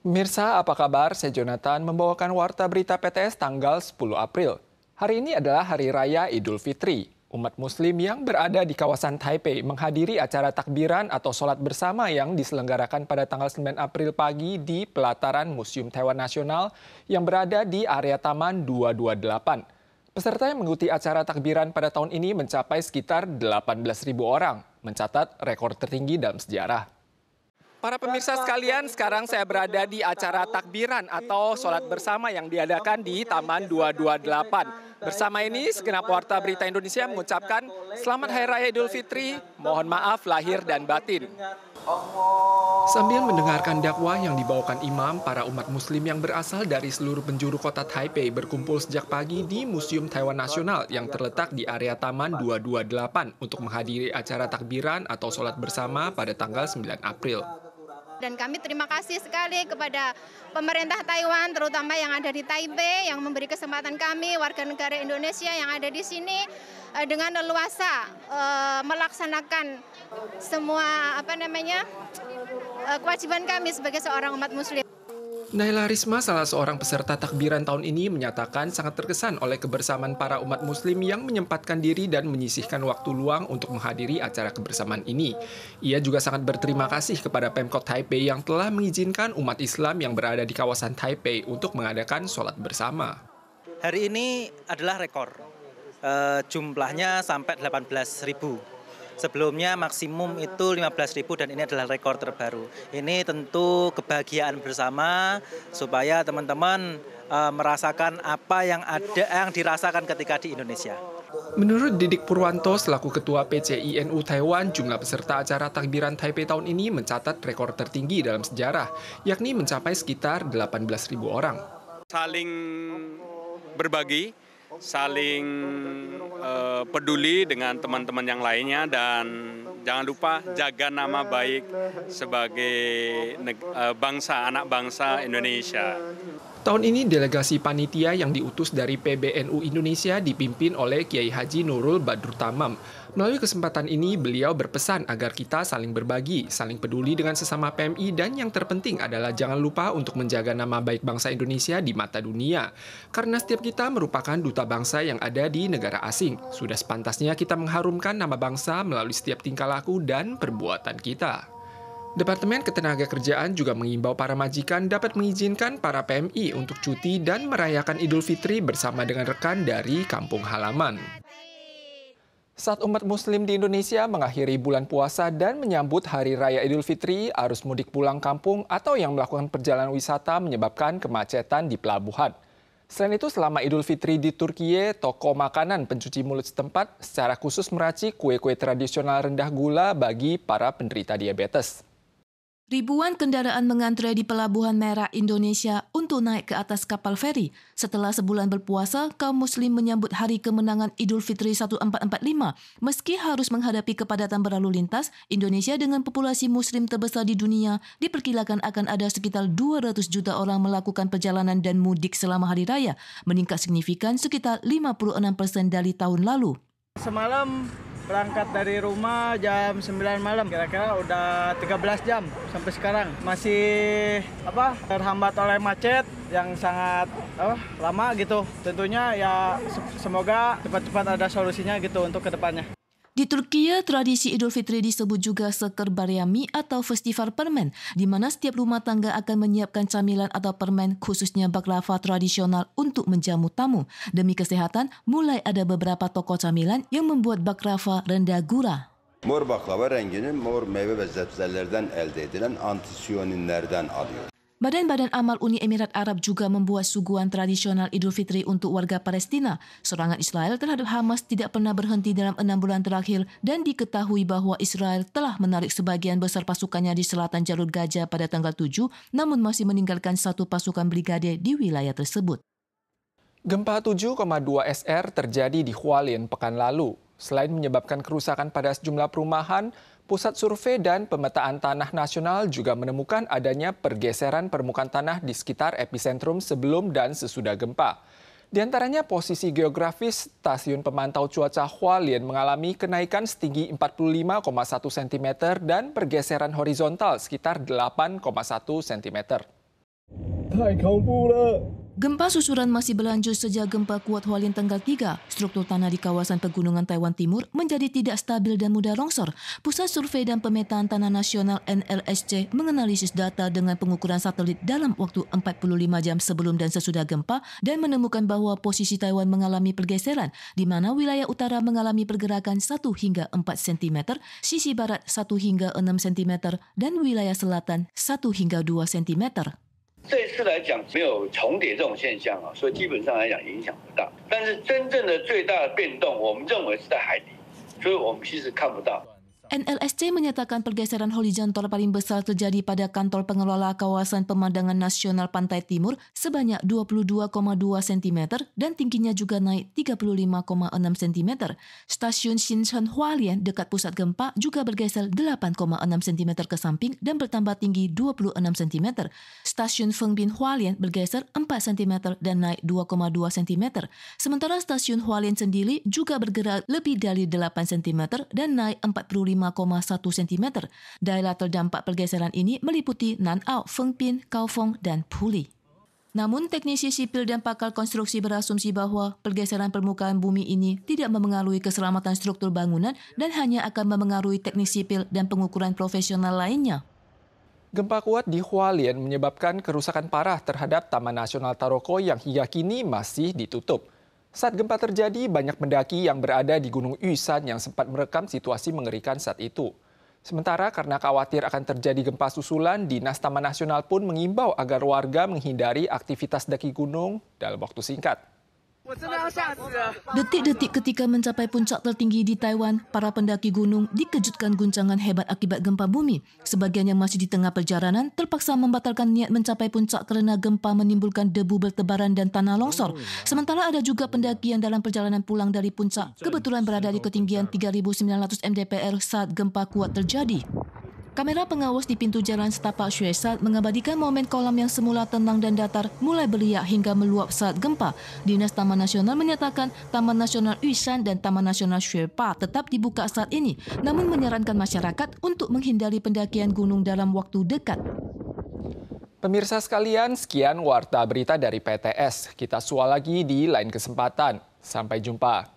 Pemirsa, apa kabar? Saya Jonathan membawakan Warta Berita PTS tanggal 10 April. Hari ini adalah Hari Raya Idul Fitri. Umat Muslim yang berada di kawasan Taipei menghadiri acara takbiran atau sholat bersama yang diselenggarakan pada tanggal 9 April pagi di pelataran Museum Taiwan Nasional yang berada di area Taman 228. Peserta yang mengikuti acara takbiran pada tahun ini mencapai sekitar 18.000 orang, mencatat rekor tertinggi dalam sejarah. Para pemirsa sekalian, sekarang saya berada di acara takbiran atau sholat bersama yang diadakan di Taman 228. Bersama ini, segenap Warta Berita Indonesia mengucapkan Selamat Hari Raya Idul Fitri, mohon maaf lahir dan batin. Sambil mendengarkan dakwah yang dibawakan imam, para umat muslim yang berasal dari seluruh penjuru kota Taipei berkumpul sejak pagi di Museum Taiwan Nasional yang terletak di area Taman 228 untuk menghadiri acara takbiran atau sholat bersama pada tanggal 9 April. Dan kami terima kasih sekali kepada pemerintah Taiwan, terutama yang ada di Taipei, yang memberi kesempatan kami, warga negara Indonesia yang ada di sini, dengan leluasa melaksanakan semua kewajiban kami sebagai seorang umat Muslim. Naila Risma, salah seorang peserta takbiran tahun ini, menyatakan sangat terkesan oleh kebersamaan para umat muslim yang menyempatkan diri dan menyisihkan waktu luang untuk menghadiri acara kebersamaan ini. Ia juga sangat berterima kasih kepada Pemkot Taipei yang telah mengizinkan umat Islam yang berada di kawasan Taipei untuk mengadakan sholat bersama. Hari ini adalah rekor, jumlahnya sampai 18.000. Sebelumnya maksimum itu 15.000 dan ini adalah rekor terbaru. Ini tentu kebahagiaan bersama supaya teman-teman merasakan apa yang dirasakan ketika di Indonesia. Menurut Didik Purwanto selaku Ketua PCINU Taiwan, jumlah peserta acara takbiran Taipei tahun ini mencatat rekor tertinggi dalam sejarah, yakni mencapai sekitar 18.000 orang. Saling berbagi, saling peduli dengan teman-teman yang lainnya, dan jangan lupa jaga nama baik sebagai bangsa, anak bangsa Indonesia. Tahun ini delegasi panitia yang diutus dari PBNU Indonesia dipimpin oleh Kiai Haji Nurul Badrut Tamam. Melalui kesempatan ini, beliau berpesan agar kita saling berbagi, saling peduli dengan sesama PMI, dan yang terpenting adalah jangan lupa untuk menjaga nama baik bangsa Indonesia di mata dunia. Karena setiap kita merupakan duta bangsa yang ada di negara asing. Sudah sepantasnya kita mengharumkan nama bangsa melalui setiap tingkah laku dan perbuatan kita. Departemen Ketenagakerjaan juga mengimbau para majikan dapat mengizinkan para PMI untuk cuti dan merayakan Idul Fitri bersama dengan rekan dari kampung halaman. Saat umat muslim di Indonesia mengakhiri bulan puasa dan menyambut Hari Raya Idul Fitri, arus mudik pulang kampung atau yang melakukan perjalanan wisata menyebabkan kemacetan di pelabuhan. Selain itu, selama Idul Fitri di Turkiye, toko makanan pencuci mulut setempat secara khusus meracik kue-kue tradisional rendah gula bagi para penderita diabetes. Ribuan kendaraan mengantre di Pelabuhan Merak Indonesia untuk naik ke atas kapal feri. Setelah sebulan berpuasa, kaum muslim menyambut hari kemenangan Idul Fitri 1445. Meski harus menghadapi kepadatan berlalu lintas, Indonesia dengan populasi muslim terbesar di dunia diperkirakan akan ada sekitar 200 juta orang melakukan perjalanan dan mudik selama hari raya, meningkat signifikan sekitar 56% dari tahun lalu. Semalam berangkat dari rumah jam 9 malam, kira-kira udah 13 jam sampai sekarang. Masih terhambat oleh macet yang sangat lama gitu. Tentunya ya semoga cepat-cepat ada solusinya gitu untuk kedepannya. Di Turkiye, tradisi Idul Fitri disebut juga Seker Baryami atau Festival Permen, di mana setiap rumah tangga akan menyiapkan camilan atau permen, khususnya baklava tradisional untuk menjamu tamu. Demi kesehatan, mulai ada beberapa toko camilan yang membuat baklava rendah gula. Mor baklava rengini mor meyve ve sebzelerden elde edilen antisiyoninlerden alıyor. Badan-badan Amal Uni Emirat Arab juga membuat suguhan tradisional Idul Fitri untuk warga Palestina. Serangan Israel terhadap Hamas tidak pernah berhenti dalam 6 bulan terakhir dan diketahui bahwa Israel telah menarik sebagian besar pasukannya di selatan Jalur Gaza pada tanggal 7, namun masih meninggalkan satu pasukan brigade di wilayah tersebut. Gempa 7,2 SR terjadi di Hualien pekan lalu. Selain menyebabkan kerusakan pada sejumlah perumahan, Pusat Survei dan Pemetaan Tanah Nasional juga menemukan adanya pergeseran permukaan tanah di sekitar epicentrum sebelum dan sesudah gempa. Di antaranya posisi geografis Stasiun Pemantau Cuaca Hualien mengalami kenaikan setinggi 45,1 cm dan pergeseran horizontal sekitar 8,1 cm. Gempa susulan masih berlanjut sejak gempa kuat Hualien tanggal 3. Struktur tanah di kawasan pegunungan Taiwan Timur menjadi tidak stabil dan mudah longsor. Pusat Survei dan Pemetaan Tanah Nasional NLSC menganalisis data dengan pengukuran satelit dalam waktu 45 jam sebelum dan sesudah gempa dan menemukan bahwa posisi Taiwan mengalami pergeseran, di mana wilayah utara mengalami pergerakan 1 hingga 4 cm, sisi barat 1 hingga 6 cm, dan wilayah selatan 1 hingga 2 cm. 这次来讲没有重叠这种现象啊，所以基本上来讲影响不大。但是真正的最大的变动，我们认为是在海底，所以我们其实看不到。 NLSC menyatakan pergeseran horizontal paling besar terjadi pada kantor pengelola kawasan pemandangan nasional Pantai Timur sebanyak 22,2 cm dan tingginya juga naik 35,6 cm. Stasiun Xinchen Hualien dekat pusat gempa juga bergeser 8,6 cm ke samping dan bertambah tinggi 26 cm. Stasiun Fengbin Hualien bergeser 4 cm dan naik 2,2 cm. Sementara stasiun Hualien sendiri juga bergerak lebih dari 8 cm dan naik 45,1 cm. Daerah terdampak pergeseran ini meliputi Nan'ao, Fengpin, Kaohsiung, dan Puli. Namun, teknisi sipil dan pakar konstruksi berasumsi bahwa pergeseran permukaan bumi ini tidak memengaruhi keselamatan struktur bangunan dan hanya akan memengaruhi teknik sipil dan pengukuran profesional lainnya. Gempa kuat di Hualien menyebabkan kerusakan parah terhadap Taman Nasional Taroko yang hingga kini masih ditutup. Saat gempa terjadi, banyak pendaki yang berada di Gunung Yushan yang sempat merekam situasi mengerikan saat itu. Sementara karena khawatir akan terjadi gempa susulan, Dinas Taman Nasional pun mengimbau agar warga menghindari aktivitas daki gunung dalam waktu singkat. Detik-detik ketika mencapai puncak tertinggi di Taiwan, para pendaki gunung dikejutkan guncangan hebat akibat gempa bumi. Sebagian yang masih di tengah perjalanan terpaksa membatalkan niat mencapai puncak kerana gempa menimbulkan debu bertebaran dan tanah longsor. Sementara ada juga pendaki yang dalam perjalanan pulang dari puncak kebetulan berada di ketinggian 3.900 mdpl saat gempa kuat terjadi. Kamera pengawas di pintu jalan setapak Xueshat mengabadikan momen kolam yang semula tenang dan datar mulai beriak hingga meluap saat gempa. Dinas Taman Nasional menyatakan Taman Nasional Yushan dan Taman Nasional Xuepa tetap dibuka saat ini, namun menyarankan masyarakat untuk menghindari pendakian gunung dalam waktu dekat. Pemirsa sekalian, sekian warta berita dari PTS. Kita sual lagi di lain kesempatan. Sampai jumpa.